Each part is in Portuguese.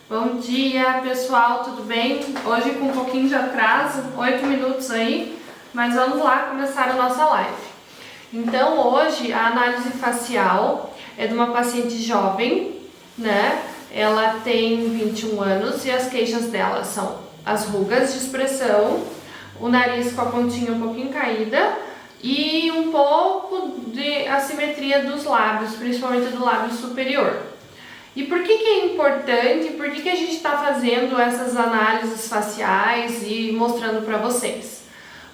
Bom dia, pessoal, tudo bem? Hoje com um pouquinho de atraso, 8 minutos aí, mas vamos lá começar a nossa live. Então, hoje a análise facial é de uma paciente jovem, né? Ela tem 21 anos e as queixas dela são as rugas de expressão, o nariz com a pontinha um pouquinho caída e um pouco de assimetria dos lábios, principalmente do lábio superior. E por que é importante, por que a gente está fazendo essas análises faciais e mostrando para vocês?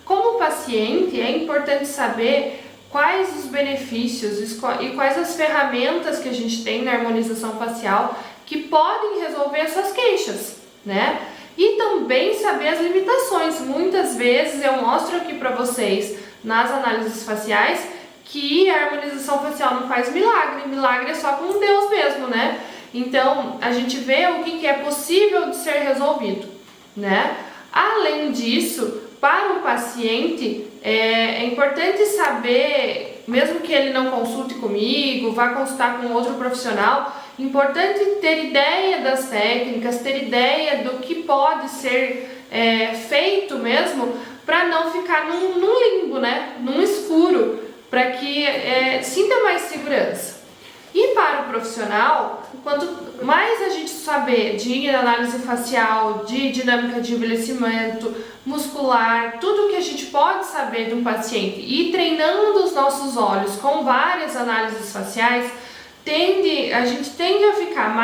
Como paciente, é importante saber quais os benefícios e quais as ferramentas que a gente tem na harmonização facial que podem resolver essas queixas, né? E também saber as limitações. Muitas vezes eu mostro aqui para vocês nas análises faciais que a harmonização facial não faz milagre, milagre é só com Deus mesmo, né? Então, a gente vê o que é possível de ser resolvido, né? Além disso, para o paciente, é importante saber, mesmo que ele não consulte comigo, vá consultar com outro profissional, importante ter ideia das técnicas, ter ideia do que pode ser feito mesmo, para não ficar num limbo, né? Num escuro, para que sinta mais segurança. E para o profissional, quanto mais a gente saber de análise facial, de dinâmica de envelhecimento, muscular, tudo que a gente pode saber de um paciente e treinando os nossos olhos com várias análises faciais, a gente tende a ficar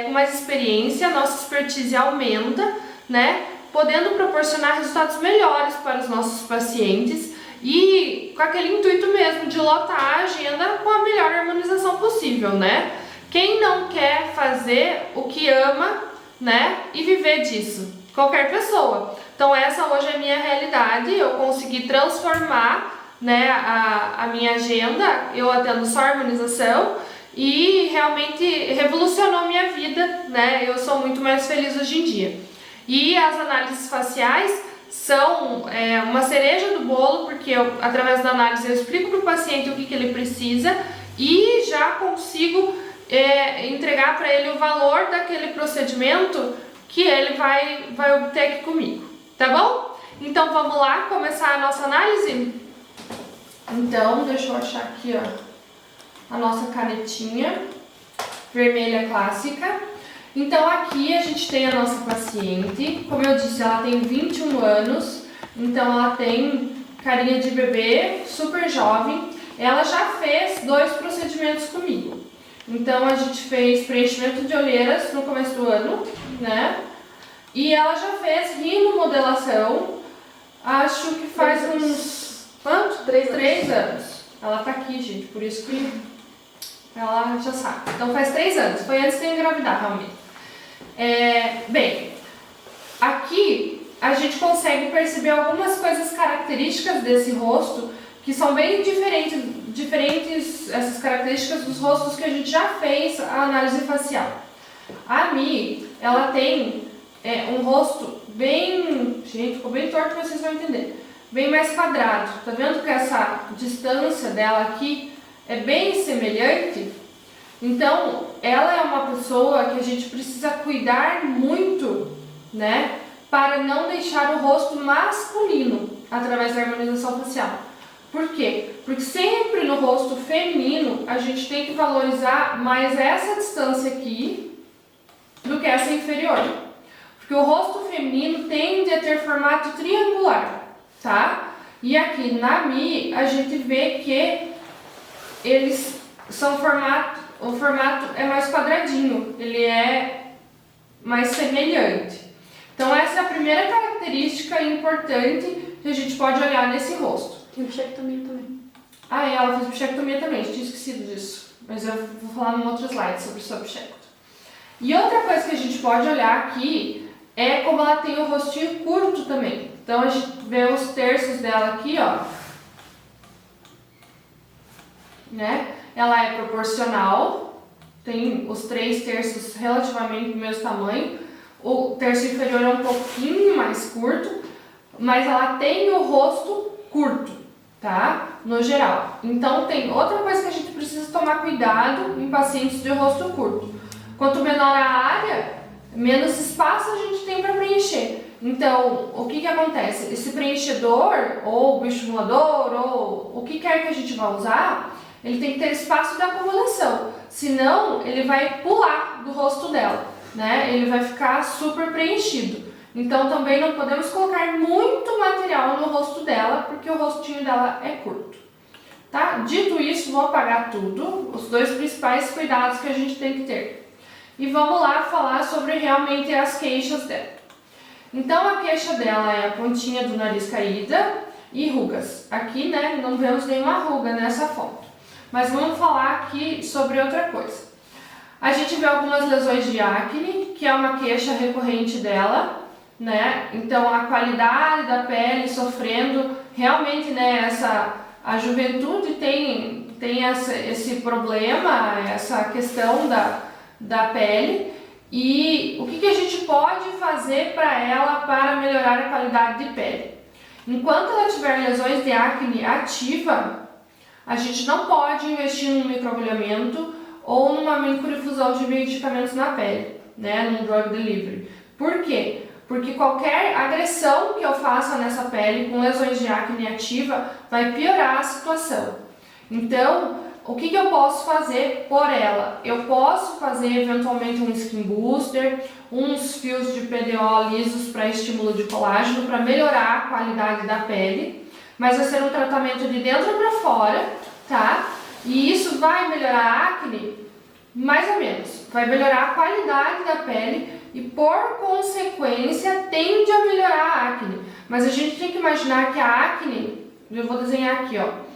com mais experiência, a nossa expertise aumenta, né? Podendo proporcionar resultados melhores para os nossos pacientes e com aquele intuito mesmo de lotar a agenda com a melhor harmonização possível, né? Quem não quer fazer o que ama, né? E viver disso? Qualquer pessoa. Então essa hoje é a minha realidade, eu consegui transformar, né, a minha agenda, eu atendo só harmonização e realmente revolucionou a minha vida, né? Eu sou muito mais feliz hoje em dia. E as análises faciais são uma cereja do bolo, porque através da análise eu explico para o paciente o que ele precisa e já consigo entregar para ele o valor daquele procedimento que ele vai obter aqui comigo, tá bom? Então vamos lá começar a nossa análise? Então, deixa eu achar aqui, ó, a nossa canetinha vermelha clássica. Então aqui a gente tem a nossa paciente, como eu disse, ela tem 21 anos, então ela tem carinha de bebê, super jovem. Ela já fez 2 procedimentos comigo. Então a gente fez preenchimento de olheiras no começo do ano, né? E ela já fez rinomodelação, acho que faz uns... quanto? 3 anos. Ela tá aqui, gente, por isso que ela já sabe. Então faz 3 anos, foi antes de eu engravidar, realmente. Bem, aqui a gente consegue perceber algumas coisas características desse rosto que são bem diferentes essas características dos rostos que a gente já fez a análise facial. A Mi, ela tem um rosto bem... Gente, ficou bem torto, vocês vão entender. Bem mais quadrado. Tá vendo que essa distância dela aqui é bem semelhante? Então, ela é uma pessoa que a gente precisa cuidar muito, né, para não deixar o rosto masculino através da harmonização facial. Por quê? Porque sempre no rosto feminino a gente tem que valorizar mais essa distância aqui do que essa inferior. Porque o rosto feminino tende a ter formato triangular, tá? E aqui na Mi a gente vê que eles são o formato é mais quadradinho, ele é mais semelhante. Então essa é a primeira característica importante que a gente pode olhar nesse rosto. Tem bichectomia também. Ela fez bichectomia também, tinha esquecido disso. Mas eu vou falar num outro slide sobre sua bichectomia. E outra coisa que a gente pode olhar aqui é como ela tem o rostinho curto também. Então a gente vê os terços dela aqui, ó. Né? Ela é proporcional, tem os 3 terços relativamente do mesmo tamanho. O terço inferior é um pouquinho mais curto, mas ela tem o rosto curto, tá? No geral. Então tem outra coisa que a gente precisa tomar cuidado em pacientes de rosto curto. Quanto menor a área, menos espaço a gente tem para preencher. Então, o que acontece? Esse preenchedor, ou bioestimulador, ou o que quer que a gente vá usar, ele tem que ter espaço de acomodação, senão ele vai pular do rosto dela, né? Ele vai ficar super preenchido. Então, também não podemos colocar muito material no rosto dela, porque o rostinho dela é curto. Tá? Dito isso, vou apagar tudo, os dois principais cuidados que a gente tem que ter. E vamos lá falar sobre realmente as queixas dela. Então, a queixa dela é a pontinha do nariz caída e rugas. Aqui, né, não vemos nenhuma ruga nessa foto. Mas vamos falar aqui sobre outra coisa. A gente vê algumas lesões de acne, que é uma queixa recorrente dela, né? Então, a qualidade da pele sofrendo, realmente, né, a juventude tem esse problema, essa questão da pele. E o que a gente pode fazer para ela para melhorar a qualidade de pele? Enquanto ela tiver lesões de acne ativa, a gente não pode investir num microagulhamento ou numa microdifusão de medicamentos na pele, né, num drug delivery. Por quê? Porque qualquer agressão que eu faça nessa pele com lesões de acne ativa vai piorar a situação. Então, o que eu posso fazer por ela? Eu posso fazer eventualmente um skin booster, uns fios de PDO lisos para estímulo de colágeno para melhorar a qualidade da pele, mas vai ser um tratamento de dentro para fora, tá? E isso vai melhorar a acne? Mais ou menos. Vai melhorar a qualidade da pele e, por consequência, tende a melhorar a acne. Mas a gente tem que imaginar que a acne, eu vou desenhar aqui, ó.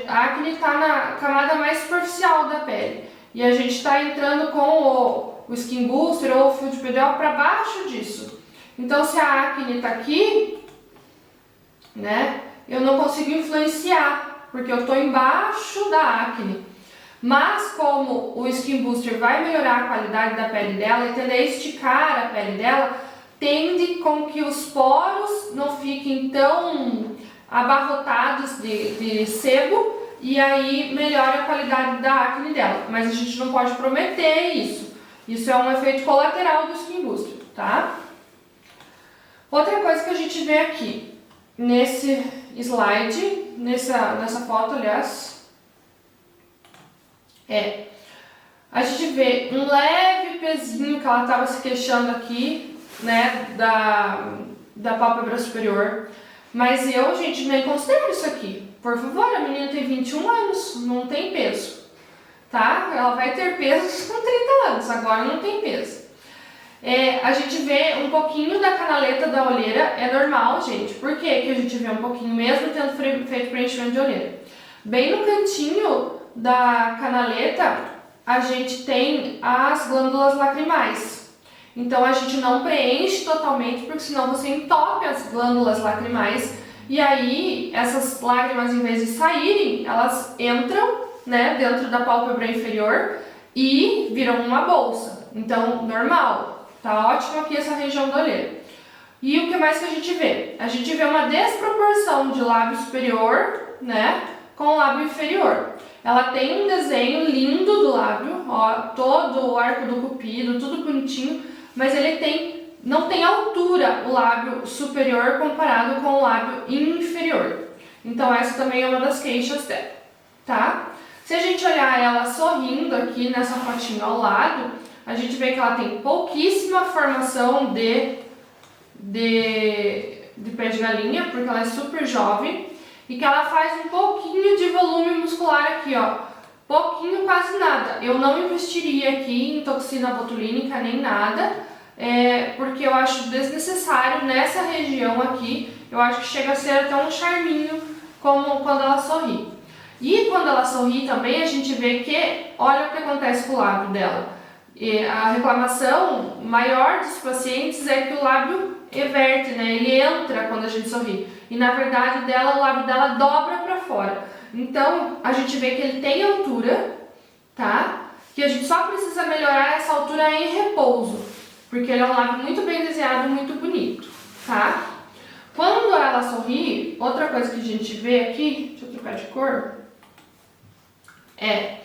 A acne está na camada mais superficial da pele e a gente está entrando com o skin booster ou o fio de PDO para baixo disso. Então, se a acne está aqui, né, eu não consigo influenciar porque eu estou embaixo da acne. Mas como o skin booster vai melhorar a qualidade da pele dela e tende a esticar a pele dela, tende com que os poros não fiquem tão abarrotados de sebo e aí melhora a qualidade da acne dela. Mas a gente não pode prometer isso. Isso é um efeito colateral do skin booster, tá? Outra coisa que a gente vê aqui nesse slide, nessa foto, aliás, a gente vê um leve pezinho que ela estava se queixando aqui, né, da pálpebra superior. Mas eu, gente, nem considero isso aqui. Por favor, a menina tem 21 anos, não tem peso, tá? Ela vai ter peso com 30 anos, agora não tem peso. A gente vê um pouquinho da canaleta da olheira, é normal, gente. Por que que a gente vê um pouquinho, mesmo tendo feito preenchimento de olheira? Bem no cantinho da canaleta, a gente tem as glândulas lacrimais. Então a gente não preenche totalmente, porque senão você entope as glândulas lacrimais e aí essas lágrimas, em vez de saírem, elas entram, né, dentro da pálpebra inferior e viram uma bolsa. Então, normal, tá ótimo aqui essa região da olheira. E o que mais que a gente vê? A gente vê uma desproporção de lábio superior, né, com o lábio inferior. Ela tem um desenho lindo do lábio, ó, todo o arco do cupido, tudo bonitinho, mas ele não tem altura o lábio superior comparado com o lábio inferior. Então essa também é uma das queixas dela, tá? Se a gente olhar ela sorrindo aqui nessa fotinha ao lado, a gente vê que ela tem pouquíssima formação de pé de galinha, porque ela é super jovem, e que ela faz um pouquinho de volume muscular aqui, ó. Pouquinho, quase nada. Eu não investiria aqui em toxina botulínica nem nada, porque eu acho desnecessário nessa região aqui. Eu acho que chega a ser até um charminho, como quando ela sorri. E quando ela sorri também, a gente vê que, olha o que acontece com o lábio dela. A reclamação maior dos pacientes é que o lábio everte, né? Ele entra quando a gente sorri. E na verdade o lábio dela dobra para fora. Então a gente vê que ele tem altura, tá? Que a gente só precisa melhorar essa altura em repouso, porque ele é um lábio muito bem desenhado, muito bonito, tá? Quando ela sorri, outra coisa que a gente vê aqui, deixa eu trocar de cor, é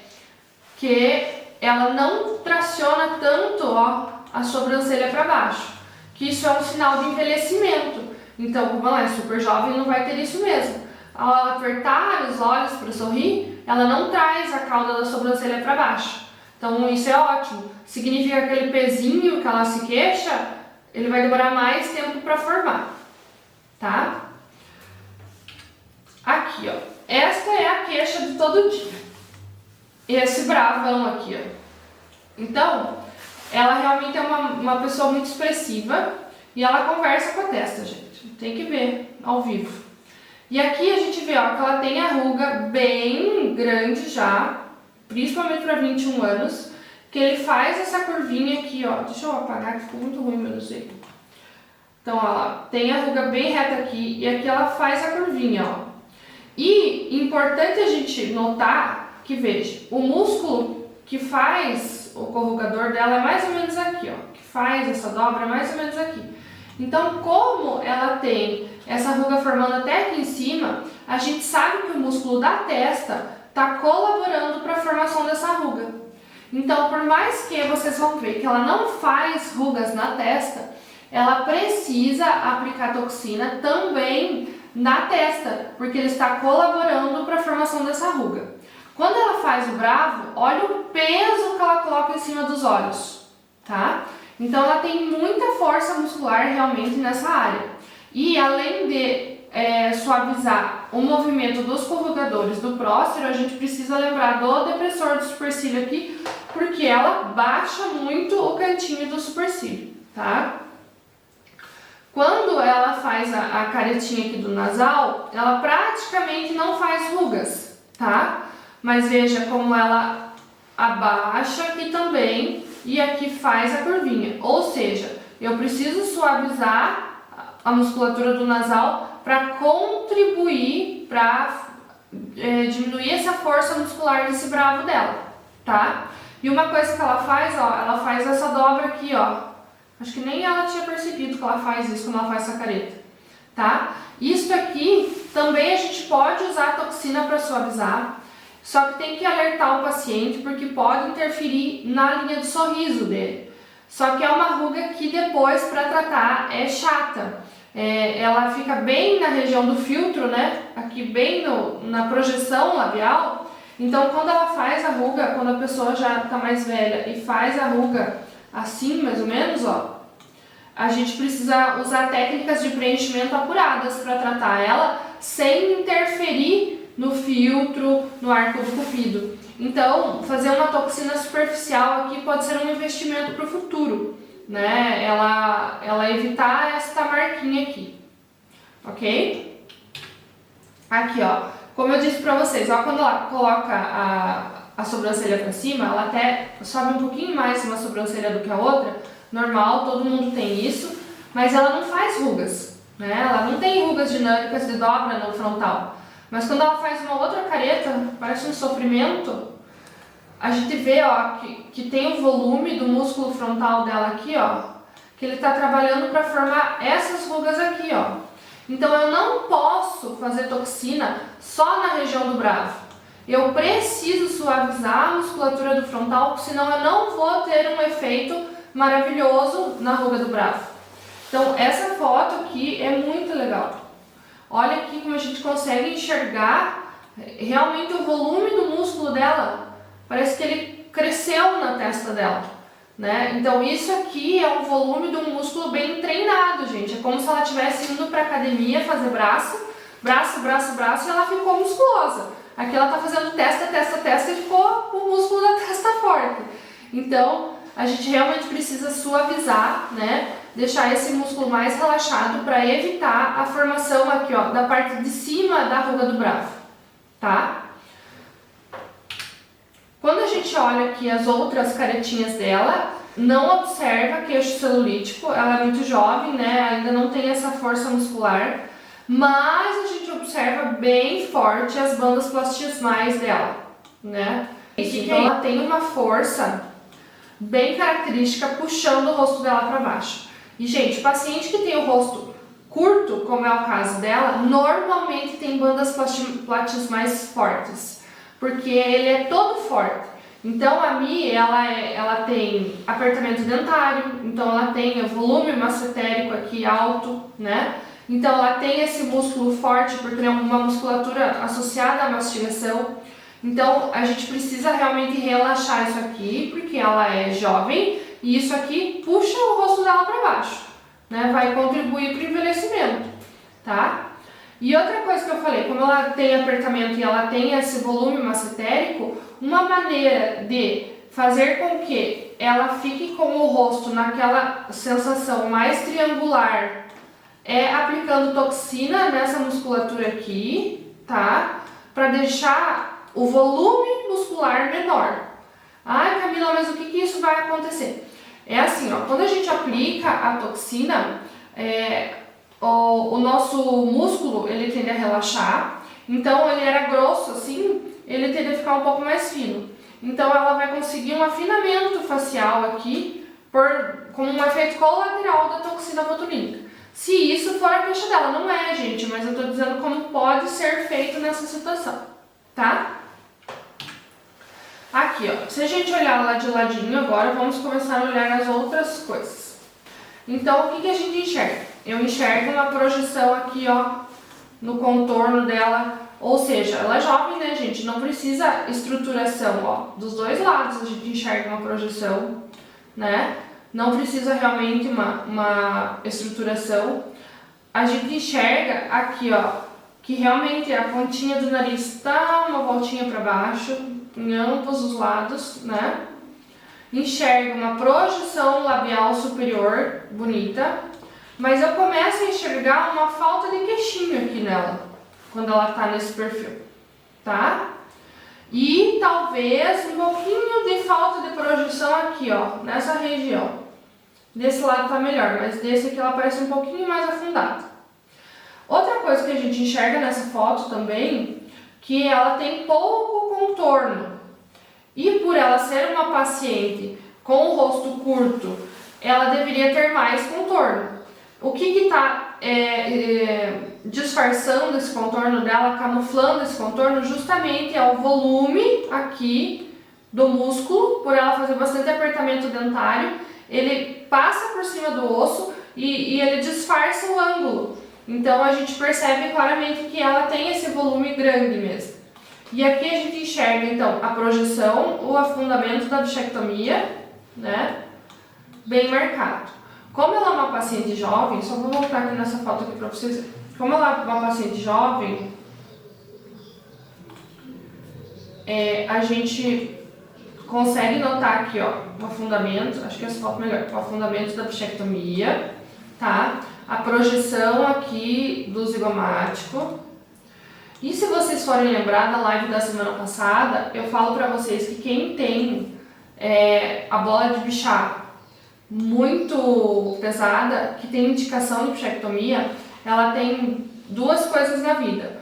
que ela não traciona tanto, ó, a sobrancelha para baixo, que isso é um sinal de envelhecimento. Então, como ela é super jovem, não vai ter isso mesmo. Ao ela apertar os olhos para sorrir, ela não traz a cauda da sobrancelha para baixo. Então, isso é ótimo. Significa que aquele pezinho que ela se queixa, ele vai demorar mais tempo para formar, tá? Aqui, ó. Esta é a queixa de todo dia. Esse bravão aqui, ó. Então, ela realmente é uma pessoa muito expressiva e ela conversa com a testa, gente. Tem que ver ao vivo. E aqui a gente vê, ó, que ela tem a ruga bem grande já, principalmente para 21 anos, que ele faz essa curvinha aqui, ó. Deixa eu apagar que ficou muito ruim meu desenho. Então, ó, ela tem a ruga bem reta aqui e aqui ela faz a curvinha, ó. E importante a gente notar que, veja, o músculo que faz o corrugador dela é mais ou menos aqui, ó, que faz essa dobra é mais ou menos aqui. Então, como ela tem essa ruga formando até aqui em cima, a gente sabe que o músculo da testa está colaborando para a formação dessa ruga. Então, por mais que vocês vão ver que ela não faz rugas na testa, ela precisa aplicar toxina também na testa, porque ele está colaborando para a formação dessa ruga. Quando ela faz o bravo, olha o peso que ela coloca em cima dos olhos, tá? Então ela tem muita força muscular realmente nessa área. E além de suavizar o movimento dos corrugadores do próstero, a gente precisa lembrar do depressor do supercílio aqui, porque ela baixa muito o cantinho do supercílio, tá? Quando ela faz a caretinha aqui do nasal, ela praticamente não faz rugas, tá? Mas veja como ela abaixa aqui também e aqui faz a curvinha. Ou seja, eu preciso suavizar a musculatura do nasal para contribuir, para diminuir essa força muscular desse bravo dela, tá? E uma coisa que ela faz, ó, ela faz essa dobra aqui, ó. Acho que nem ela tinha percebido que ela faz isso quando ela faz essa careta, tá? Isso aqui também a gente pode usar a toxina para suavizar, só que tem que alertar o paciente porque pode interferir na linha de sorriso dele. Só que é uma ruga que depois para tratar é chata. Ela fica bem na região do filtro, né? Aqui bem na projeção labial. Então quando ela faz a ruga, quando a pessoa já está mais velha e faz a ruga assim, mais ou menos, ó, a gente precisa usar técnicas de preenchimento apuradas para tratar ela sem interferir no filtro, no arco do cupido. Então, fazer uma toxina superficial aqui pode ser um investimento para o futuro, né? Ela evitar esta marquinha aqui, ok? Aqui, ó, como eu disse para vocês, ó, quando ela coloca a sobrancelha para cima, ela até sobe um pouquinho mais uma sobrancelha do que a outra, normal, todo mundo tem isso, mas ela não faz rugas, né? Ela não tem rugas dinâmicas de dobra no frontal. Mas quando ela faz uma outra careta, parece um sofrimento, a gente vê, ó, que tem o volume do músculo frontal dela aqui, ó, que ele está trabalhando para formar essas rugas aqui, ó. Então eu não posso fazer toxina só na região do bravo. Eu preciso suavizar a musculatura do frontal, senão eu não vou ter um efeito maravilhoso na ruga do bravo. Então essa foto aqui é muito legal. Olha aqui como a gente consegue enxergar realmente o volume do músculo dela. Parece que ele cresceu na testa dela, né? Então isso aqui é um volume de um músculo bem treinado, gente. É como se ela estivesse indo para academia fazer braço, e ela ficou musculosa. Aqui ela tá fazendo testa e ficou o músculo da testa forte. Então a gente realmente precisa suavizar, né? Deixar esse músculo mais relaxado para evitar a formação aqui, ó, da parte de cima da ruga do bravo, tá? Quando a gente olha aqui as outras caretinhas dela, não observa queixo celulítico, ela é muito jovem, né? Ainda não tem essa força muscular, mas a gente observa bem forte as bandas plastiçmais dela, né? Então ela tem uma força bem característica puxando o rosto dela para baixo. E, gente, paciente que tem o rosto curto, como é o caso dela, normalmente tem bandas platismais fortes, porque ele é todo forte. Então a Mi, ela tem apertamento dentário, então ela tem o volume massetérico aqui alto, né? Então ela tem esse músculo forte porque é uma musculatura associada à mastigação. Então a gente precisa realmente relaxar isso aqui, porque ela é jovem e isso aqui puxa o rosto dela para baixo, né? Vai contribuir para o envelhecimento, tá? E outra coisa que eu falei, como ela tem apertamento e ela tem esse volume massetérico, uma maneira de fazer com que ela fique com o rosto naquela sensação mais triangular é aplicando toxina nessa musculatura aqui, tá? Para deixar o volume muscular menor. Ai, Camila, mas o que isso vai acontecer? É assim, ó, quando a gente aplica a toxina, o nosso músculo ele tende a relaxar, então ele era grosso assim, ele tende a ficar um pouco mais fino. Então ela vai conseguir um afinamento facial aqui como um efeito colateral da toxina botulínica. Se isso for a queixa dela, não é, gente, mas eu estou dizendo como pode ser feito nessa situação, tá? Aqui, ó, se a gente olhar lá de ladinho agora, vamos começar a olhar as outras coisas. Então, o que a gente enxerga? Eu enxergo uma projeção aqui, ó, no contorno dela, ou seja, ela é jovem, né, gente? Não precisa estruturação, ó, dos dois lados a gente enxerga uma projeção, né? Não precisa realmente uma estruturação. A gente enxerga aqui, ó, que realmente a pontinha do nariz tá uma voltinha para baixo, em ambos os lados, né? Enxerga uma projeção labial superior bonita, mas eu começo a enxergar uma falta de queixinho aqui nela, quando ela tá nesse perfil, tá? E talvez um pouquinho de falta de projeção aqui, ó, nessa região. Desse lado tá melhor, mas desse aqui ela parece um pouquinho mais afundada. Outra coisa que a gente enxerga nessa foto também, que ela tem pouco contorno. E por ela ser uma paciente com o rosto curto, ela deveria ter mais contorno. O que está disfarçando esse contorno dela, camuflando esse contorno, justamente é o volume aqui do músculo, por ela fazer bastante apertamento dentário, ele passa por cima do osso e ele disfarça o ângulo. Então a gente percebe claramente que ela tem esse volume grande mesmo. E aqui a gente enxerga então a projeção, o afundamento da bichectomia, né? Bem marcado. Como ela é uma paciente jovem, só vou voltar aqui nessa foto aqui para vocês verem. Como ela é uma paciente jovem, a gente consegue notar aqui, ó, o afundamento, acho que essa foto melhor, o afundamento da bichectomia, tá? A projeção aqui do zigomático. E se vocês forem lembrar da live da semana passada, eu falo pra vocês que quem tem a bola de Bichat muito pesada, que tem indicação de bichectomia, ela tem duas coisas na vida.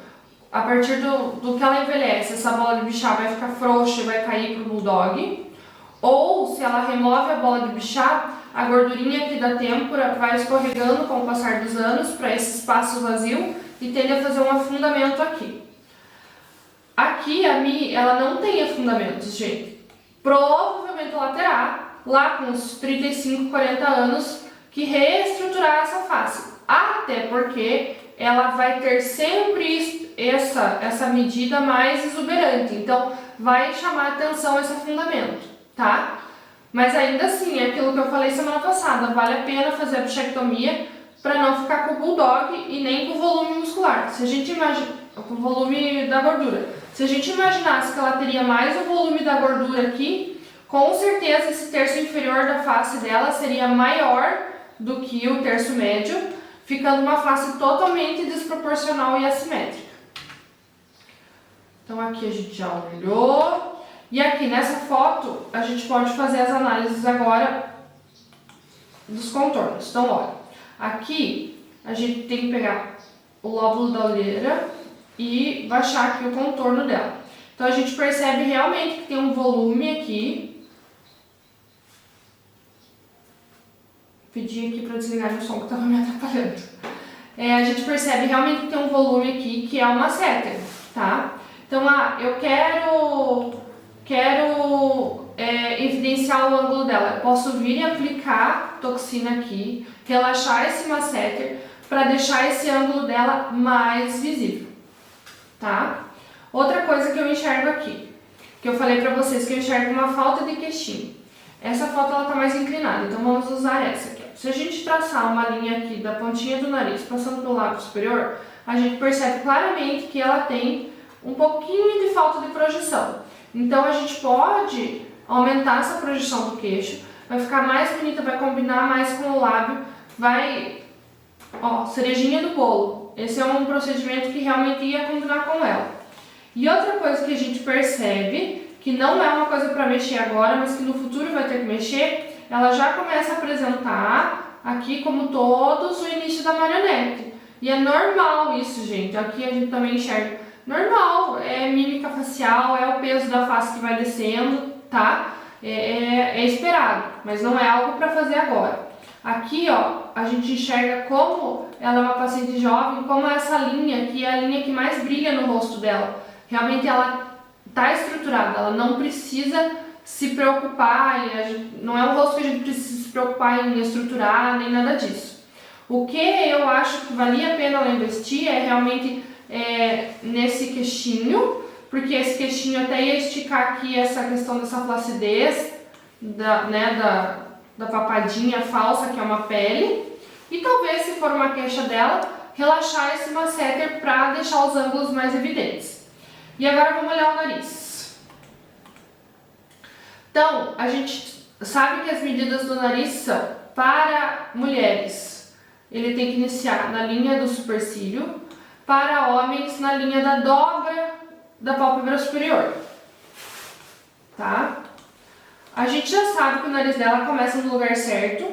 A partir do que ela envelhece, essa bola de Bichat vai ficar frouxa e vai cair pro bulldog. Ou se ela remove a bola de Bichat, a gordurinha aqui da têmpora vai escorregando com o passar dos anos para esse espaço vazio e tende a fazer um afundamento aqui. Aqui a Mi, ela não tem afundamentos, gente. Provavelmente ela terá, lá com uns 35, 40 anos, que reestruturar essa face. Até porque ela vai ter sempre essa medida mais exuberante. Então, vai chamar atenção esse afundamento, tá? Mas ainda assim, é aquilo que eu falei semana passada, vale a pena fazer a bichectomia para não ficar com o bulldog e nem com o volume muscular. Se a gente imagina, com o volume da gordura. Se a gente imaginasse que ela teria mais o volume da gordura aqui, com certeza esse terço inferior da face dela seria maior do que o terço médio, ficando uma face totalmente desproporcional e assimétrica. Então aqui a gente já olhou. E aqui nessa foto a gente pode fazer as análises agora dos contornos. Então olha, aqui a gente tem que pegar o lóbulo da olheira e baixar aqui o contorno dela. Então a gente percebe realmente que tem um volume aqui. Pedi aqui para desligar o som que estava me atrapalhando. A gente percebe realmente que tem um volume aqui que é uma masseter, tá? Então eu quero evidenciar o ângulo dela? Eu posso vir e aplicar toxina aqui, relaxar esse masseter para deixar esse ângulo dela mais visível, tá? Outra coisa que eu enxergo aqui, que eu falei para vocês que eu enxergo uma falta de queixinho. Essa falta ela tá mais inclinada, então vamos usar essa aqui. Se a gente traçar uma linha aqui da pontinha do nariz passando pelo lábio superior, a gente percebe claramente que ela tem um pouquinho de falta de projeção. Então a gente pode aumentar essa projeção do queixo, vai ficar mais bonita, vai combinar mais com o lábio, vai, ó, cerejinha do bolo. Esse é um procedimento que realmente ia combinar com ela. E outra coisa que a gente percebe, que não é uma coisa para mexer agora, mas que no futuro vai ter que mexer, ela já começa a apresentar aqui como todos o início da marionete. E é normal isso, gente. Aqui a gente também enxerga normal, é mímica facial, é o peso da face que vai descendo, tá? É esperado, mas não é algo para fazer agora. Aqui, ó, a gente enxerga como ela é uma paciente jovem, como essa linha aqui é a linha que mais brilha no rosto dela. Realmente ela tá estruturada, ela não precisa se preocupar, não é um rosto que a gente precisa se preocupar em estruturar, nem nada disso. O que eu acho que valia a pena ela investir é realmente nesse queixinho, porque esse queixinho até ia esticar aqui essa questão dessa flacidez, da papadinha falsa, que é uma pele, e talvez, se for uma queixa dela, relaxar esse masseter para deixar os ângulos mais evidentes. E agora vamos olhar o nariz. Então, a gente sabe que as medidas do nariz são para mulheres. Ele tem que iniciar na linha do supercílio, para homens na linha da dobra da pálpebra superior. Tá? A gente já sabe que o nariz dela começa no lugar certo,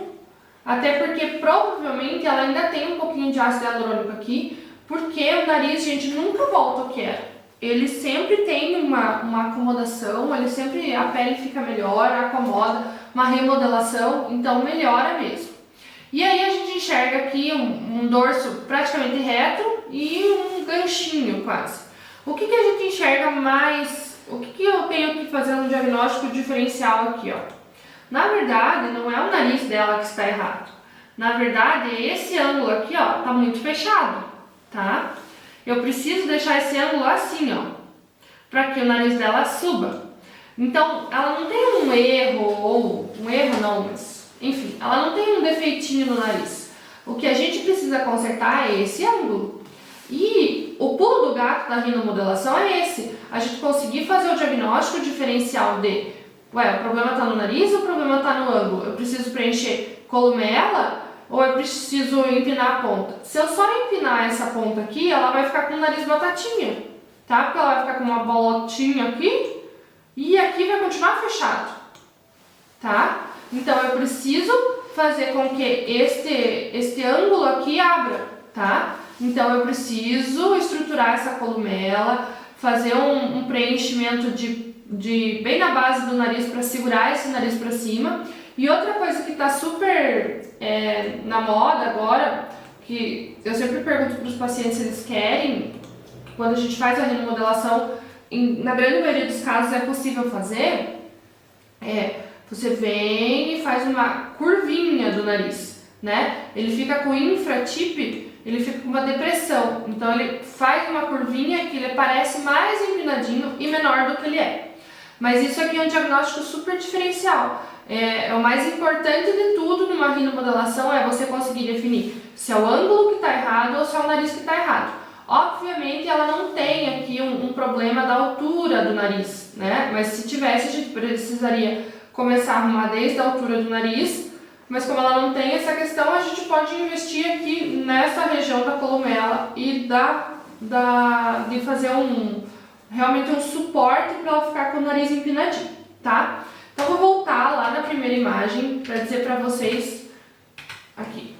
até porque provavelmente ela ainda tem um pouquinho de ácido hialurônico aqui, porque o nariz, gente, nunca volta ao que era. Ele sempre tem uma acomodação, a pele fica melhor, acomoda, uma remodelação, então melhora mesmo. E aí a gente enxerga aqui um dorso praticamente reto e um ganchinho quase. O que a gente enxerga mais? O que eu tenho que fazer um diagnóstico diferencial aqui, ó? Na verdade, não é o nariz dela que está errado. Na verdade, esse ângulo aqui, ó, tá muito fechado, tá? Eu preciso deixar esse ângulo assim, ó, para que o nariz dela suba. Então, ela não tem um erro, mas, enfim, ela não tem um defeitinho no nariz. O que a gente precisa consertar é esse ângulo. E o pulo do gato da rinomodelação é esse. A gente conseguir fazer o diagnóstico diferencial de, o problema está no nariz ou o problema está no ângulo? Eu preciso preencher columela ou eu preciso empinar a ponta? Se eu só empinar essa ponta aqui, ela vai ficar com o nariz batatinha, tá? Porque ela vai ficar com uma bolotinha aqui e aqui vai continuar fechado, tá? Então eu preciso fazer com que este ângulo aqui abra, tá? Então eu preciso estruturar essa columela, fazer um preenchimento bem na base do nariz para segurar esse nariz para cima. E outra coisa que está super na moda agora, que eu sempre pergunto para os pacientes se eles querem, quando a gente faz a remodelação, na grande maioria dos casos é possível fazer, você vem e faz uma curvinha do nariz, né? Ele fica com infratip, ele fica com uma depressão, então ele faz uma curvinha que ele parece mais empinadinho e menor do que ele é. Mas isso aqui é um diagnóstico super diferencial. O mais importante de tudo numa rinomodelação é você conseguir definir se é o ângulo que está errado ou se é o nariz que está errado. Obviamente ela não tem aqui um problema da altura do nariz, né? Mas se tivesse, a gente precisaria começar a arrumar desde a altura do nariz, mas como ela não tem essa questão, a gente pode investir aqui nessa região da columela e de fazer realmente um suporte para ela ficar com o nariz empinadinho, tá? Então vou voltar lá na primeira imagem para dizer para vocês aqui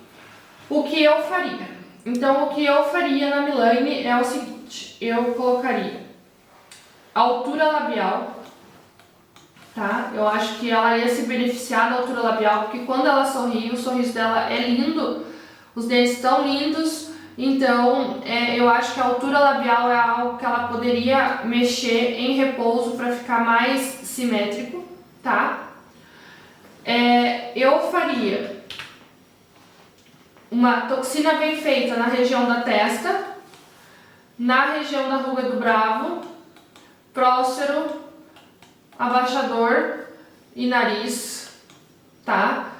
o que eu faria. Então o que eu faria na Milane é o seguinte, eu colocaria a altura labial, tá? Eu acho que ela ia se beneficiar da altura labial, porque quando ela sorri, o sorriso dela é lindo, os dentes estão lindos, então eu acho que a altura labial é algo que ela poderia mexer em repouso para ficar mais simétrico, tá? Eu faria uma toxina bem feita na região da testa, na região da ruga do bravo, prócero, abaixador e nariz, tá?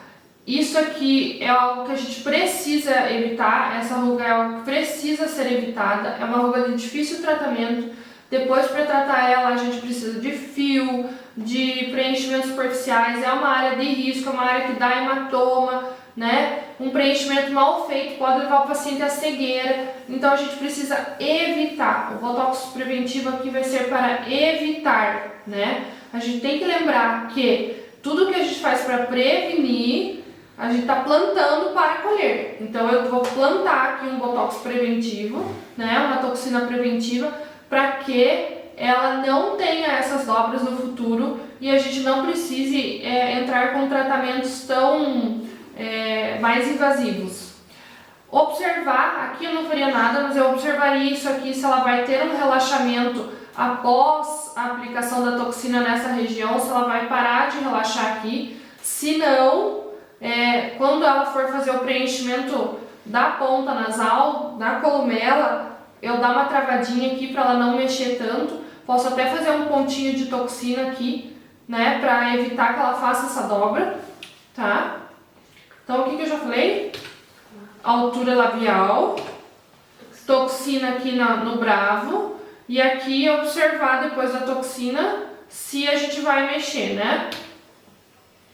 Isso aqui é algo que a gente precisa evitar, essa ruga é algo que precisa ser evitada, é uma ruga de difícil tratamento. Depois, para tratar ela, a gente precisa de fio, de preenchimentos superficiais, é uma área de risco, é uma área que dá hematoma, né? Um preenchimento mal feito pode levar o paciente à cegueira, então a gente precisa evitar. O botox preventivo aqui vai ser para evitar, né? A gente tem que lembrar que tudo que a gente faz para prevenir, a gente está plantando para colher. Então eu vou plantar aqui um botox preventivo, né? Uma toxina preventiva, para que ela não tenha essas dobras no futuro e a gente não precise entrar com tratamentos tão mais invasivos. Observar, aqui eu não faria nada, mas eu observaria isso aqui, se ela vai ter um relaxamento após a aplicação da toxina nessa região, se ela vai parar de relaxar aqui. Se não, quando ela for fazer o preenchimento da ponta nasal, da columela, eu dar uma travadinha aqui para ela não mexer tanto. Posso até fazer um pontinho de toxina aqui, né, para evitar que ela faça essa dobra, tá? Então, o que eu já falei? Altura labial, toxina aqui no bravo, e aqui observar depois da toxina se a gente vai mexer, né?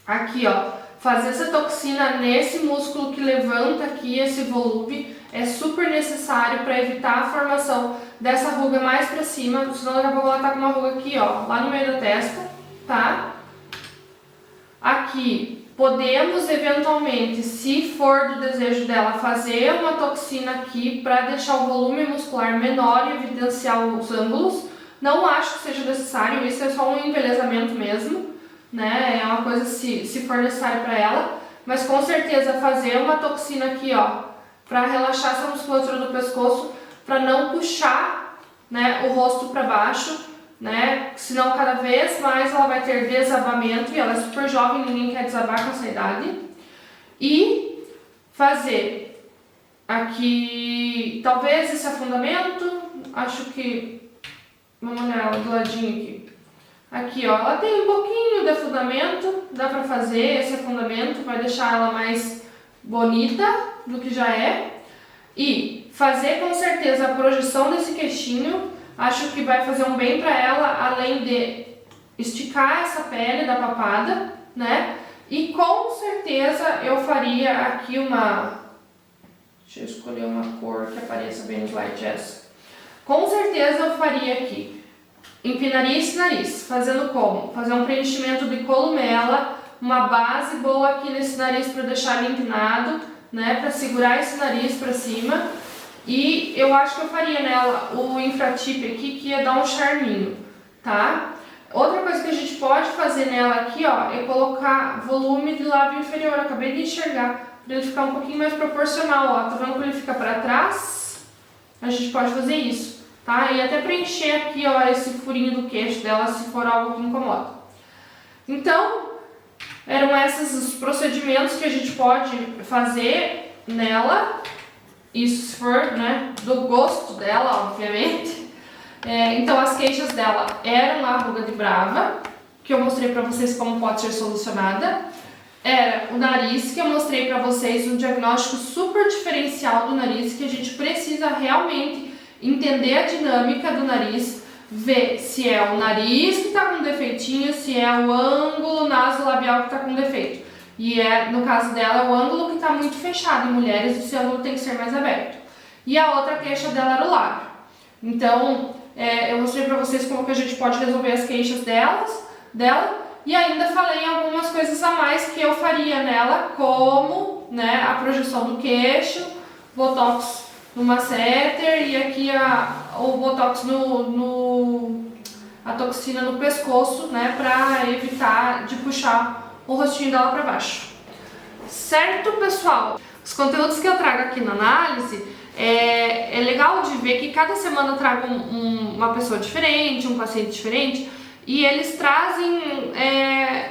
Aqui, ó, fazer essa toxina nesse músculo que levanta aqui esse volume é super necessário para evitar a formação dessa ruga mais para cima, senão daqui a pouco ela tá com uma ruga aqui, ó, lá no meio da testa, tá? Aqui, podemos eventualmente, se for do desejo dela, fazer uma toxina aqui para deixar o volume muscular menor e evidenciar os ângulos. Não acho que seja necessário, isso é só um embelezamento mesmo, né? É uma coisa se for necessário para ela, mas com certeza fazer uma toxina aqui, ó, para relaxar essa musculatura do pescoço, para não puxar, né, o rosto para baixo, né? Senão cada vez mais ela vai ter desabamento, e ela é super jovem, ninguém quer desabar com essa idade. E fazer aqui, talvez esse afundamento, acho que, vamos olhar ela do ladinho aqui. Aqui, ó, ela tem um pouquinho de afundamento, dá pra fazer esse afundamento, vai deixar ela mais bonita do que já é. E fazer com certeza a projeção desse queixinho, acho que vai fazer um bem pra ela, além de esticar essa pele da papada, né? E com certeza eu faria aqui uma... Deixa eu escolher uma cor que apareça bem no slide, essa. Com certeza eu faria aqui, empinaria esse nariz, fazendo como? Fazer um preenchimento de columela, uma base boa aqui nesse nariz para deixar ele empinado, né? Para segurar esse nariz para cima. E eu acho que eu faria nela o infratip aqui, que ia dar um charminho, tá? Outra coisa que a gente pode fazer nela aqui, ó, é colocar volume de lábio inferior. Eu acabei de enxergar, para ele ficar um pouquinho mais proporcional, ó. Tá vendo como ele fica para trás? A gente pode fazer isso, tá? E até preencher aqui, ó, esse furinho do queixo dela, se for algo que incomoda. Então, eram esses os procedimentos que a gente pode fazer nela. Isso se for, né, do gosto dela, obviamente. Então as queixas dela eram a ruga de brava, que eu mostrei pra vocês como pode ser solucionada. Era o nariz, que eu mostrei pra vocês um diagnóstico super diferencial do nariz, que a gente precisa realmente entender a dinâmica do nariz, ver se é o nariz que tá com defeitinho, se é o ângulo nasolabial que tá com defeito. E no caso dela, o ângulo que está muito fechado. Em mulheres, esse ângulo tem que ser mais aberto. E a outra queixa dela era o lábio. Então, eu mostrei para vocês como que a gente pode resolver as queixas dela. E ainda falei algumas coisas a mais que eu faria nela, como, né, a projeção do queixo, botox no masseter e aqui o botox a toxina no pescoço, né, para evitar de puxar o rostinho dela para baixo. Certo, pessoal? Os conteúdos que eu trago aqui na análise, é legal de ver que cada semana eu trago uma pessoa diferente, um paciente diferente, e eles trazem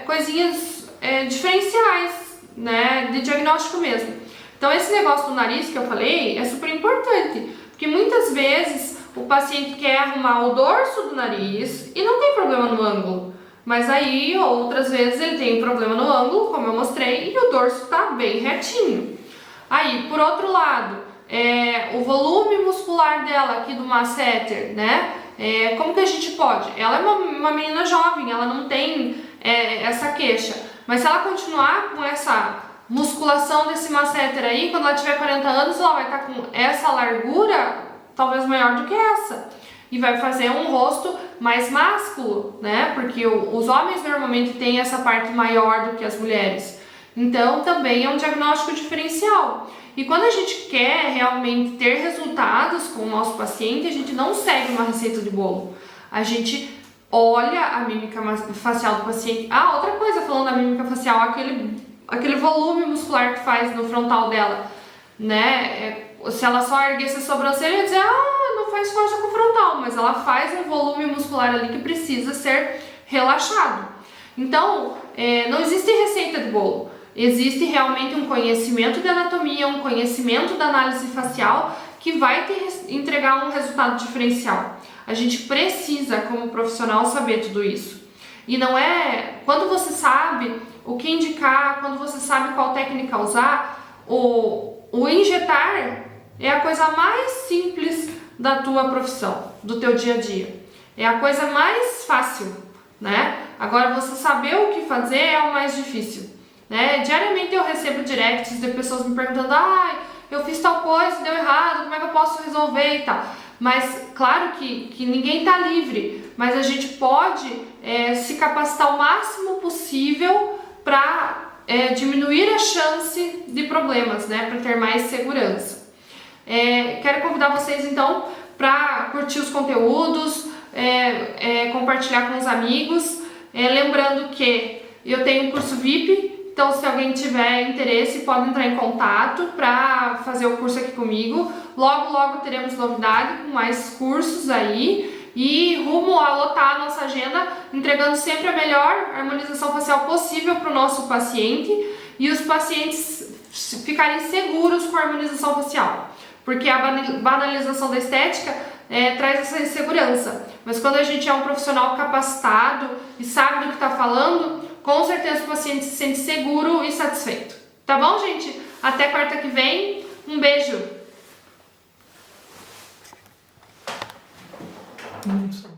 coisinhas diferenciais, né, de diagnóstico mesmo. Então esse negócio do nariz que eu falei é super importante, porque muitas vezes o paciente quer arrumar o dorso do nariz e não tem problema no ângulo, mas aí outras vezes ele tem problema no ângulo, como eu mostrei, e o dorso está bem retinho. Aí, por outro lado, o volume muscular dela aqui do masseter, né? Como que a gente pode? Ela é uma menina jovem, ela não tem essa queixa, mas se ela continuar com essa musculação desse masseter aí, quando ela tiver 40 anos, ela vai estar com essa largura, talvez maior do que essa, e vai fazer um rosto mais másculo, né? Porque os homens normalmente têm essa parte maior do que as mulheres. Então, também é um diagnóstico diferencial. E quando a gente quer realmente ter resultados com o nosso paciente, a gente não segue uma receita de bolo. A gente olha a mímica facial do paciente. Ah, outra coisa, falando da mímica facial, aquele volume muscular que faz no frontal dela, né? Se ela só erguesse a sobrancelha, ia dizer, não faz força com o frontal, mas ela faz um volume muscular ali que precisa ser relaxado. Então, não existe receita de bolo. Existe realmente um conhecimento de anatomia, um conhecimento da análise facial que vai entregar um resultado diferencial. A gente precisa, como profissional, saber tudo isso. E não é... Quando você sabe o que indicar, quando você sabe qual técnica usar, o injetar é a coisa mais simples da tua profissão, do teu dia a dia. É a coisa mais fácil, né? Agora, você saber o que fazer é o mais difícil. Né? Diariamente eu recebo directs de pessoas me perguntando, eu fiz tal coisa, deu errado, como é que eu posso resolver e tal. Mas claro que ninguém está livre, mas a gente pode se capacitar o máximo possível para diminuir a chance de problemas, né? Para ter mais segurança. Quero convidar vocês então para curtir os conteúdos, compartilhar com os amigos, lembrando que eu tenho um curso VIP. Então, se alguém tiver interesse, pode entrar em contato para fazer o curso aqui comigo. Logo, logo teremos novidade com mais cursos aí e rumo a lotar a nossa agenda, entregando sempre a melhor harmonização facial possível para o nosso paciente e os pacientes ficarem seguros com a harmonização facial. Porque a banalização da estética traz essa insegurança. Mas quando a gente é um profissional capacitado e sabe do que está falando, com certeza o paciente se sente seguro e satisfeito. Tá bom, gente? Até quarta que vem. Um beijo!